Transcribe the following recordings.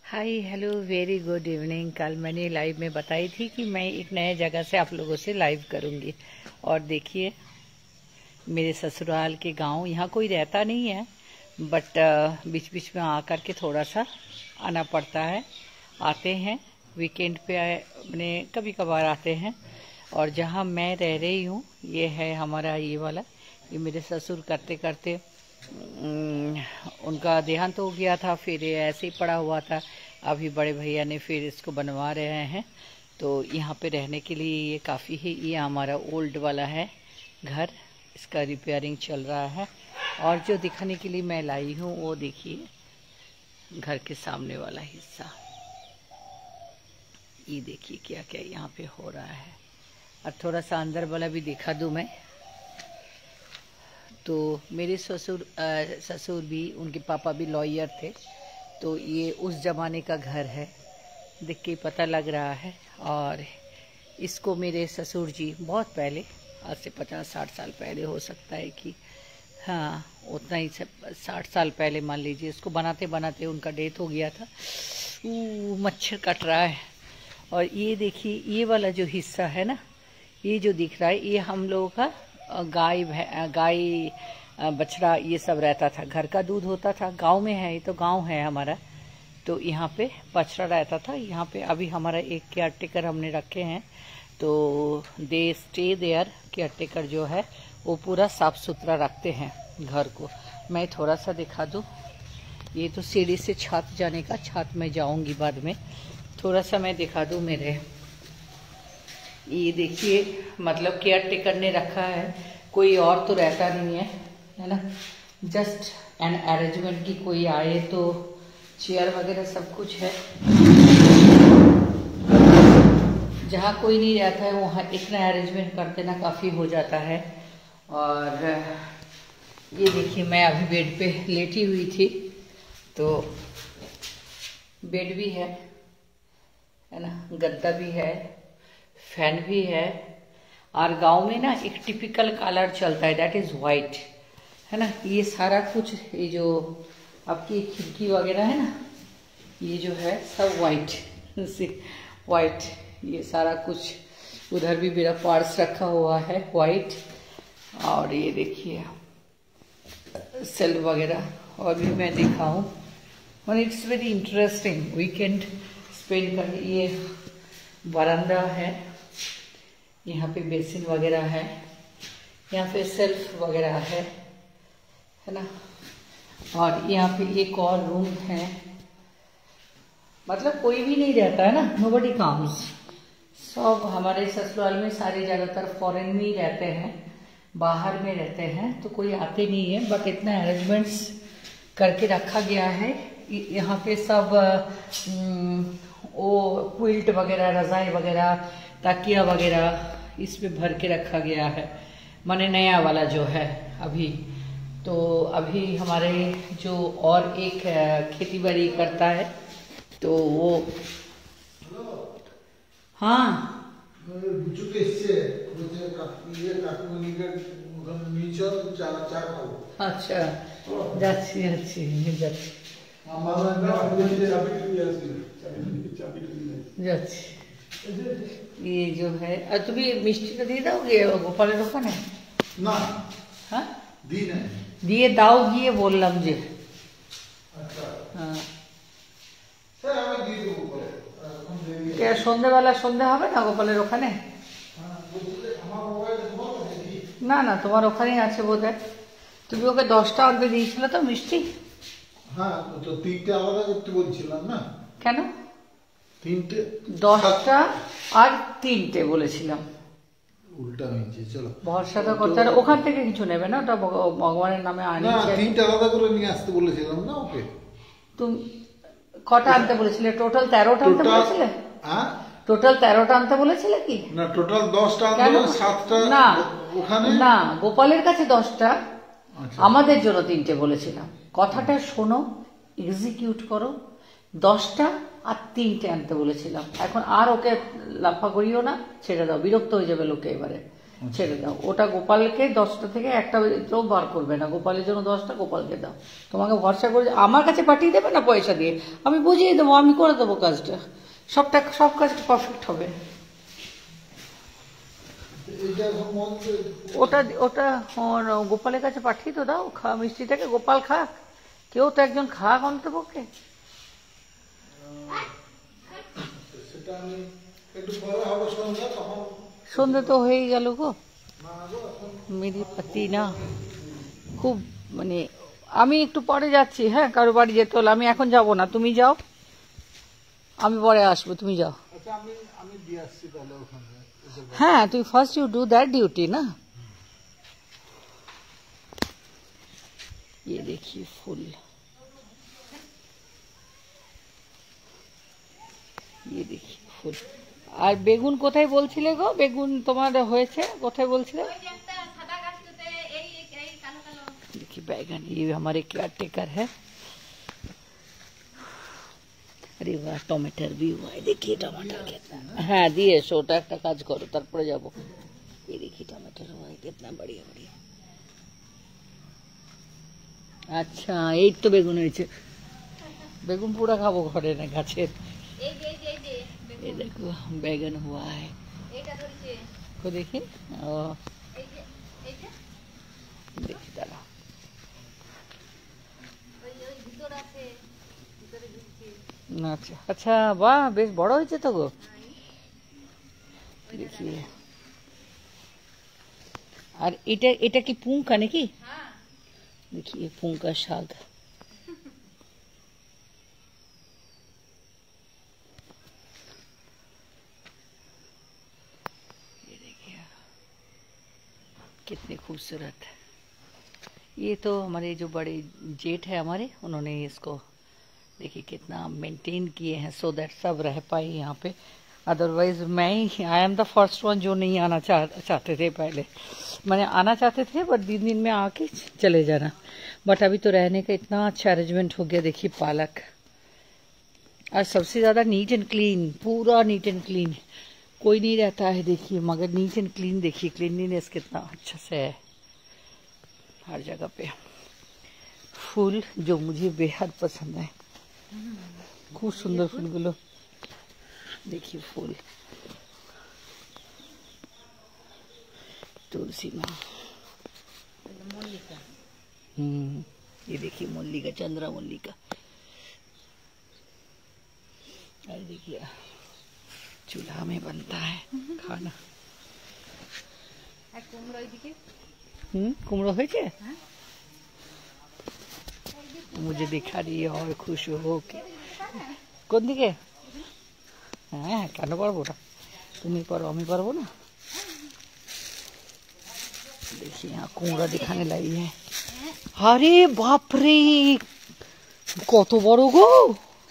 Hi hello very good evening. कल मैंने live में बताई थी कि मैं एक नए जगह से आप लोगों से लाइव करूंगी। और देखिए मेरे ससुराल के गांव, यहाँ कोई रहता नहीं है बट बीच बीच में आकर के थोड़ा सा आना पड़ता है। आते हैं वीकेंड पे, अपने कभी कभार आते हैं। और जहाँ मैं रह रही हूँ ये है हमारा ये वाला, ये मेरे ससुर करते करते उनका देहांत हो गया था, फिर ये ऐसे ही पड़ा हुआ था। अभी बड़े भैया ने फिर इसको बनवा रहे हैं, तो यहाँ पे रहने के लिए ये काफ़ी है। ये हमारा ओल्ड वाला है घर, इसका रिपेयरिंग चल रहा है। और जो दिखाने के लिए मैं लाई हूँ वो देखिए घर के सामने वाला हिस्सा, ये देखिए क्या क्या यहाँ पे हो रहा है। और थोड़ा सा अंदर वाला भी दिखा दूँ मैं। तो मेरे ससुर भी, उनके पापा भी लॉयर थे, तो ये उस ज़माने का घर है, देख के पता लग रहा है। और इसको मेरे ससुर जी बहुत पहले, आज से 50-60 साल पहले हो सकता है कि हाँ उतना ही, 60 साल पहले मान लीजिए, इसको बनाते बनाते उनका डेथ हो गया था। मच्छर कट रहा है। और ये देखिए ये वाला जो हिस्सा है ना, ये जो दिख रहा है, ये हम लोगों का गाय बछड़ा ये सब रहता था। घर का दूध होता था, गांव में है, ये तो गांव है हमारा। तो यहाँ पे बछड़ा रहता था। यहाँ पे अभी हमारा एक केयर टेकर हमने रखे हैं, तो they stay there. Caretaker जो है वो पूरा साफ सुथरा रखते हैं घर को। मैं थोड़ा सा दिखा दूँ, ये तो सीढ़ी से छत जाने का, छत में जाऊंगी बाद में। थोड़ा सा मैं दिखा दूँ मेरे, ये देखिए मतलब केयर टेकर ने रखा है, कोई और तो रहता नहीं है ना। जस्ट एन अरेंजमेंट की कोई आए तो चेयर वगैरह सब कुछ है। जहाँ कोई नहीं रहता है वहाँ इतना अरेंजमेंट कर देना काफ़ी हो जाता है। और ये देखिए मैं अभी बेड पे लेटी हुई थी, तो बेड भी है ना, गद्दा भी है, फैन भी है। और गांव में ना एक टिपिकल कलर चलता है, दैट इज वाइट, है ना। ये सारा कुछ, ये जो आपकी खिड़की वगैरह है ना, ये जो है सब वाइट वाइट, ये सारा कुछ। उधर भी मेरा पर्स रखा हुआ है वाइट। और ये देखिए सेल वगैरह और भी मैं दिखाऊं। और it's very interesting weekend spend करके। ये बरामदा है, यहाँ पे बेसिन वगैरह है, यहाँ पे सेल्फ वगैरह है ना। और यहाँ पे एक और रूम है, मतलब कोई भी नहीं रहता है ना, नोबडी कम्स। सब हमारे ससुराल में सारे ज़्यादातर फॉरेन में ही रहते हैं, बाहर में रहते हैं, तो कोई आते नहीं है। बट इतना अरेंजमेंट्स करके रखा गया है। यहाँ पे सब वो क्विल्ट वगैरह, रजाई वगैरह, तकिया वगैरह इसमें भर के रखा गया है, माने नया वाला जो है अभी। तो अभी हमारे जो और एक खेती बाड़ी करता है, तो वो हाँ अच्छा যাচ্ছি যাচ্ছি যাচ্ছি যাচ্ছি। ये जो है, তুমি মিষ্টিটা দিয়ে দাও গিয়ে গোপালের ওখানে না। হ্যাঁ দিয়ে দাও গিয়ে বললাম যে। হ্যাঁ সন্ধ্যেবেলা, সন্ধ্যে হবে না গোপালের ওখানে? না না, তোমার ওখানেই আছে বোধহয়। তুমি ওকে 10টা আনতে দিয়েছিলে তো মিষ্টি? হ্যাঁ, তো 3টে আলাদা করতে বলছিলাম না। কেন? 3টে, 10টা আর 3টে বলেছিলাম। উল্টা হয়েছে। চলো, ভরসা তো করতে হবে, ওখান থেকে কিছু নেবে না, ওটা ভগবানের নামে আনিয়েছে। 3টে আলাদা করে নিয়ে আসতে বলেছিলাম না ওকে। তুমি কটা আনতে বলেছিলে? টোটাল 13টা আনতে বলেছিলে? হ্যাঁ, টোটাল 13টা আনতে বলেছিলে কি? না, টোটাল 10টা আনতে, 7টা না ওখানে। না, গোপালের কাছে 10টা, আমাদের জন্য 3টে বলেছিলাম। কথাটা শোনো, এক্সিকিউট করো। 10টা আর 3টে আনতে বলেছিলাম। এখন আর ওকে লাফা করিও না, ছেড়ে দাও, বিরক্ত হয়ে যাবে লোকে এবারে। ছেড়ে দাও। ওটা গোপালকে 10টা থেকে 1টা তো বার করবে না, গোপালের জন্য 10টা গোপালকে দাও। তোমাকে ভরসা করে আমার কাছে পাঠিয়ে দেবে না পয়সা দিয়ে, আমি বুঝিয়ে দেবো, আমি করে দেবো কাজটা, সব কাজ পারফেক্ট হবে। ওটা ওটা গোপালের কাছে পাঠিয়ে তো দাও, মিষ্টিটাকে গোপাল খাক, কেউ তো একজন খাক অন্তপক্ষে। সন্ধ্যে তো হয়ে গেল গো, মেরি পাতি না খুব, মানে আমি একটু পরে যাচ্ছি, হ্যাঁ কারো বাড়ি যেতে হলো, আমি এখন যাব না, তুমি যাও, আমি পরে আসবো, তুমি যাও। হ্যাঁ তুই ফার্স্ট ইউ ডू दैट ड्यूटी ना। ये देखिए फूल, ये देखिए फूल। আর বেগুন কোথায় বলছিলে গো, বেগুন তোমার হয়েছে কোথায় বলছিলে? देखिए बैगन, ये हमारे केयर टेकर है। अरे वाह टमाटर भी हुआ है, देखिए टमाटर कितना, हाँ दिए ওটা একটা কাজ করো তারপরে যাব। ये देखिए टमाटर हुआ है कितना बढ़िया बढ़िया। আচ্ছা এই তো বেগুন হয়েছে, বেগুন পুরা খাবো ঘরে না গাছের। ये देखो बैगन हुआ है, को देखिए देखिए दाঁড়া। আচ্ছা আচ্ছা বাহ বেশ বড় হয়েছে তো গো, দেখিয়ে। আর এটা এটা কি পুঙ্কা নাকি? देखिए पुंका शाग, ये देखिए कितने खूबसूरत। ये तो हमारे जो बड़े जेठ है हमारे, उन्होंने इसको देखिए कितना मेंटेन किए हैं सो दैट सब रह पाए यहाँ पे। अदरवाइज मैं ही I am the first one जो नहीं आना चाहते थे पहले, मैंने आना चाहते थे बट 3 दिन में आके चले जाना, बट अभी तो रहने का इतना अच्छा अरेंजमेंट हो गया। देखिए पालक, और सबसे ज्यादा नीट एंड क्लीन, पूरा नीट एंड क्लीन, कोई नहीं रहता है देखिए, मगर नीट एंड क्लीन देखिए, क्लीनलीनेस कितना अच्छा से है हर जगह पे। फूल जो मुझे बेहद पसंद है, खूब सुंदर फूलगुलो, देखिए फूल, तुलसी माँ, ये देखिए मल्लिका, चंद्रा मल्लिका, अरे देखिए चूल्हा में बनता है खाना। कुमड़ो হয়েছে, मुझे दिखा रही है और खुश हो के। কোন দিকে? হ্যাঁ কেন পারবো না, তুমি পারো আমি পারবো না। देखिए यहाँ कुमड़ा दिखाने लाई है, अरे बाप रे কত বড় গো,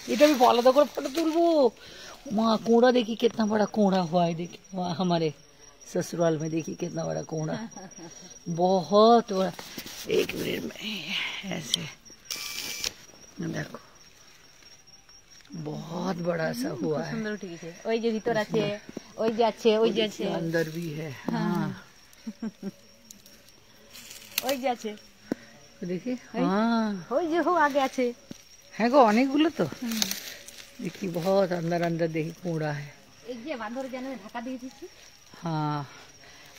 এটা আমি আলাদা করে ফটো তুলবো। माँ कोड़ा देखिए कितना बड़ा कोड़ा हुआ है, देखिए वहाँ हमारे ससुराल में देखिए कितना बड़ा कोड़ा, बहुत बड़ा। एक मिनट में ऐसे देखो बहुत बड़ा सा हुआ है, ওই যে ভিতর আছে, ওই যে আছে, ওই যে আছে, अंदर भी है। हाँ ওই যে আছে দেখি, हाँ ওই যে हो आगे আছে, है गो অনেকগুলো তো। देखिए बहुत अंदर अंदर देखिए कूड़ा है, एक ये बंदर जाने में ढका दी थी। हाँ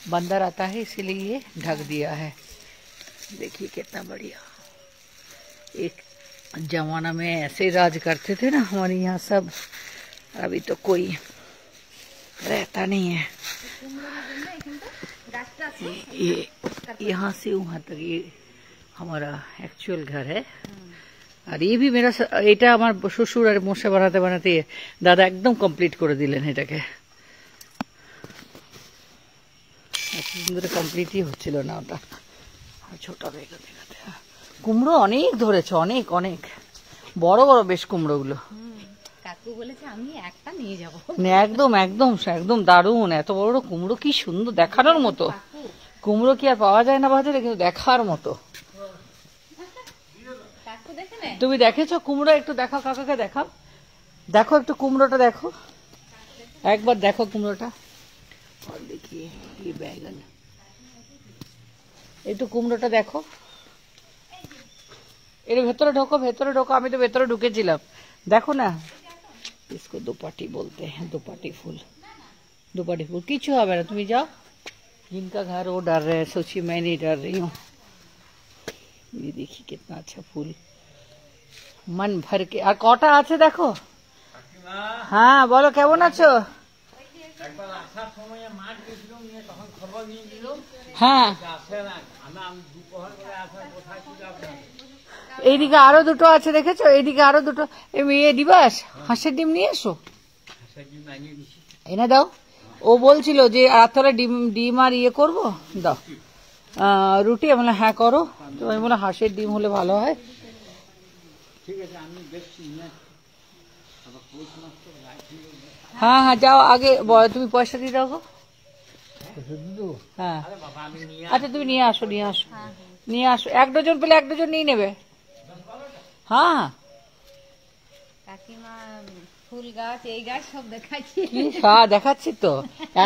बंदर आता है इसीलिए ये ढक दिया है। देखिए कितना बढ़िया, एक जमाना में ऐसे राज करते थे ना हमारे यहाँ सब, अभी तो कोई रहता नहीं है। ये यहाँ से वहाँ तक ये हमारा एक्चुअल घर है। আর এই भी मेरा, এটা আমার শ্বশুর আর মশা বানাতে বানাতে দাদা একদম কমপ্লিট করে দিলেন এটাকে, এতদিন ধরে কমপ্লিটই হচ্ছিল না ওটা, ছোট হয়ে গেছে। কুমড়ো অনেক ধরেছে, অনেক অনেক বড় বড় বেশ কুমড়োগুলো। কাকু বলেছে আমি একটা নিয়ে যাব, একদম একদম একদম দারুণ, এত বড় বড় কুমড়ো, কি সুন্দর, দেখানোর মতো। কুমড়ো কি আর পাওয়া যায় না বাজারে, কিন্তু দেখার মতো। তুমি দেখেছো কুমড়ো? একটু দেখাও কাকাকে, দেখাও, দেখো একটু কুমড়োটা দেখো, একবার দেখো কুমড়োটা। और देखिए ये बैगन, একটু কুমড়োটা দেখো, এর ভেতরে ঢোকো, ভেতরে ঢোকো, আমি তো ভেতরে ঢুকেছিলাম, দেখো না। इसको दोपाटी बोलते हैं, दोपाटी फूल, दोपाटी फूल। किच्छु হবে না, তুমি যাও। जिनका घर वो डर रहे हैं, सोचिए मैं नहीं डर रही हूँ। ये देखिए कितना अच्छा फूल, मन भर के। আর কটা আছে দেখো। হ্যাঁ বলো, কেমন আছো? হ্যাঁ, এইদিকে আরো দুটো আছে, দেখেছো? এইদিকে আরো দুটো। এ দিবাস, হাঁসের ডিম নিয়ে এসো, এনে দাও। ও বলছিল যে রাত্রে ডিম ডিম আর ইয়ে করবো, দাও রুটি। আমি বললাম হ্যাঁ করো। তো আমি বললাম হাঁসের ডিম হলে ভালো হয়। হ্যাঁ হ্যাঁ যাও আগে, তুমি পয়সা দিয়ে দাও গো। হ্যাঁ আচ্ছা তুমি নিয়ে আসো, নিয়ে আসো, নিয়ে আসো। 1 ডজন পেলে 1 ডজন নিয়ে নেবে। হ্যাঁ কাকিমা ফুল গাছ, এই গাছ সব দেখাচ্ছি। হ্যাঁ দেখাচ্ছি তো,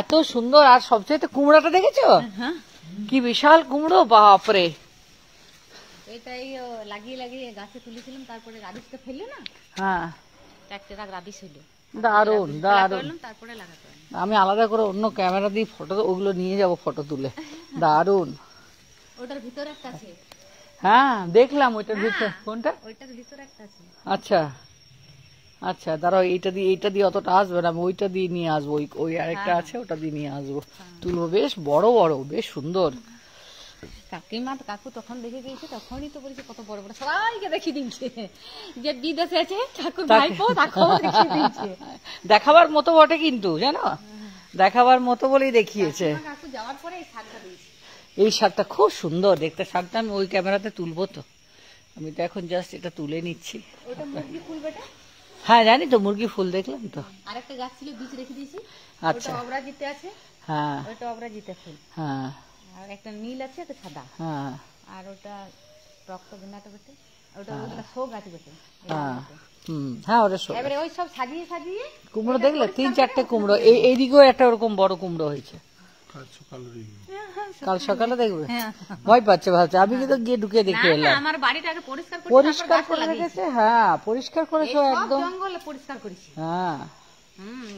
এত সুন্দর। আর সবচেয়ে কুমড়োটা দেখেছো, কি বিশাল কুমড়ো, বাপরে। এটাই লাগিয়ে লাগিয়ে গাছে তুলেছিলাম, তারপরে রাবিশটা ফেললো না। হ্যাঁ একটা রাবিশ হইলো, দারুন দারুন। তারপরে লাগাতে হবে। আমি আলাদা করে অন্য ক্যামেরা দিয়ে ফটো, ওগুলো নিয়ে যাব ফটো তুলে। দারুন। ওটার ভিতরে একটা আছে। হ্যাঁ দেখলাম ওইটার ভিতরে। কোনটা? ওইটার ভিতরে একটা আছে। আচ্ছা আচ্ছা, দাঁড়াও, এইটা দিয়ে অতটা আসবে না, আমি ওইটা দিয়ে নিয়ে আসবো। ওই আরেকটা আছে, ওটা দিয়ে নিয়ে আসবো, তুলবো। বেশ বড় বড়, বেশ সুন্দর। কাকিমা কাকু তখন দেখে গিয়েছে, তখনই তো বলেছে কত বড় বড়, সবাইকে দেখিয়ে দিচ্ছে যে বিদেশে আছে ঠাকুর ভাইপো, তাকেও দেখিয়ে দিচ্ছে। দেখাবার মতো বটে কিন্তু, জানো, দেখাবার মতো বলেই দেখিয়েছে। কাকু যাওয়ার পরে এই শাকটা দিয়েছে। এই শাকটা খুব সুন্দর দেখতে। শাকটা আমি ওই ক্যামেরাতে তুলবো তো, আমি তো এখন জাস্ট এটা তুলে নিচ্ছি। ওটা মুরগি ফুল বেটা। হ্যাঁ জানি তো, মুরগি ফুল দেখলাম তো। আরেকটা গাছ ছিল, বীজ রেখে দিয়েছি। আচ্ছা, ওটা অবরাজিতে আছে। হ্যাঁ ওটা অবরাজিতে ফুল। হ্যাঁ আর একটা নীল আছে, একটা সাদা। হ্যাঁ আর ওটা রক্ত বিনাটা বেটে, ওটা ওটা শো গাছ বেটে। হ্যাঁ হ্যাঁ ওটা সব। এবারে ওই সব সাজিয়ে সাজিয়ে কুমড়ো দেখলে 3-4টে কুমড়ো। এইদিকেও একটা ওরকম বড় কুমড়ো হয়েছে। কাল সকালে দেখবে, ভয় পাচ্ছে ভাবছে। আমি কিন্তু গিয়ে ঢুকে দেখে এলাম। আমার বাড়িটা আগে পরিষ্কার করে, পরিষ্কার করে রেখেছে। হ্যাঁ পরিষ্কার করেছো একদম। জঙ্গল পরিষ্কার করেছি। হ্যাঁ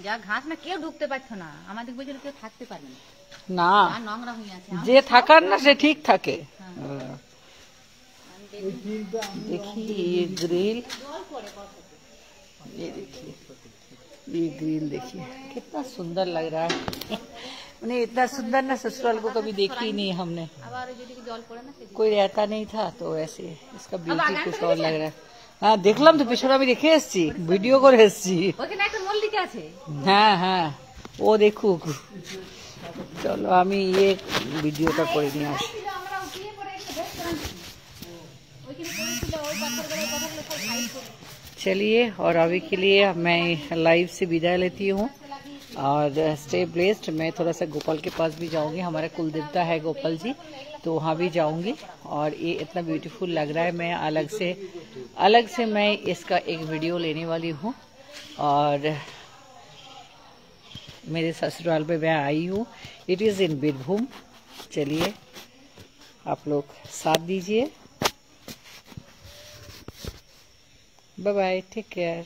যা ঘাস না, কেউ ঢুকতে পারছো না। আমাদের বলছিল কেউ থাকতে পারবে না, না, নোংরা হয়ে আছে। যে থাকার না সে ঠিক থাকে। देखिए ये ग्रिल, ये देखिए ये ग्रिल, देखिए कितना सुंदर लग रहा है। मैंने इतना सुंदर ना ससुराल को कभी देखी ही नहीं हमने, कोई रहता नहीं था, तो ऐसे इसका ब्यूटी कुछ और लग रहा है। हाँ देखलाम तो, पिछने আমি দেখে এসেছি, ভিডিও করে এসেছি। ওখানে একটা মল্লিকা আছে। হ্যাঁ হ্যাঁ ও দেখুক। চলো আমি ये ভিডিওটা করে নিয়ে আসি। चलिए, और अभी के लिए मैं लाइव से विदाई लेती हूँ, और स्टे ब्लेस्ड। मैं थोड़ा सा गोपाल के पास भी जाऊंगी, हमारा कुल देवता है गोपाल जी, तो वहाँ भी जाऊंगी। और ये इतना ब्यूटीफुल लग रहा है, मैं अलग से मैं इसका एक वीडियो लेने वाली हूँ। और मेरे ससुराल पे मैं आई हूँ, इट इज़ इन बीरभूम। चलिए आप लोग साथ दीजिए। Bye bye, take care.